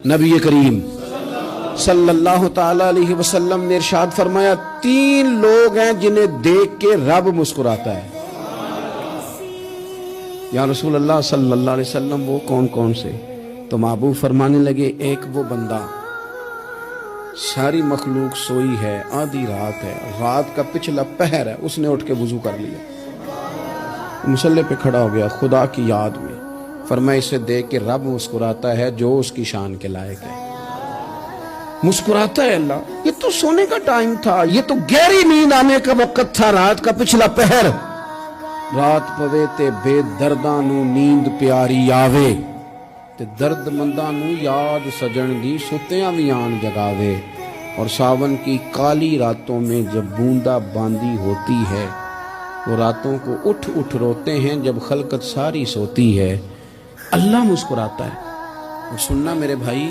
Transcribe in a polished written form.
نبی کریم صلی اللہ تعالی علیہ وسلم نے ارشاد فرمایا 3 لوگ ہیں جنہیں دیکھ کے رب مسکراتا ہے۔ یا رسول اللہ صلی اللہ علیہ وسلم وہ کون کون سے؟ تو محبوب فرمانے لگے ایک وہ بندہ ساری مخلوق سوئی ہے، آدھی رات ہے، رات کا پچھلا پہر ہے، اس نے اٹھ کے وضو کر لیا، مصلی پہ کھڑا ہو گیا خدا کی یاد میں، فرمایا اسے دیکھ کے رب مسکراتا ہے جو اس کی شان کے لائق ہے۔ مسکراتا ہے اللہ، یہ تو سونے کا ٹائم تھا، یہ تو گہری نیند آنے کا وقت تھا، رات کا پچھلا پہر، رات پوے تے بے درداں نو نیند پیاری آوے تے درد منداں نو یاد سجن دی ستیاں وی آن جگاوے، اور ساون کی کالی راتوں میں جب بوندا باندی ہوتی ہے، وہ راتوں کو اٹھ اٹھ روتے ہیں جب خلقت ساری سوتی ہے، اللہ مسکراتا ہے۔ اور سننا میرے بھائی،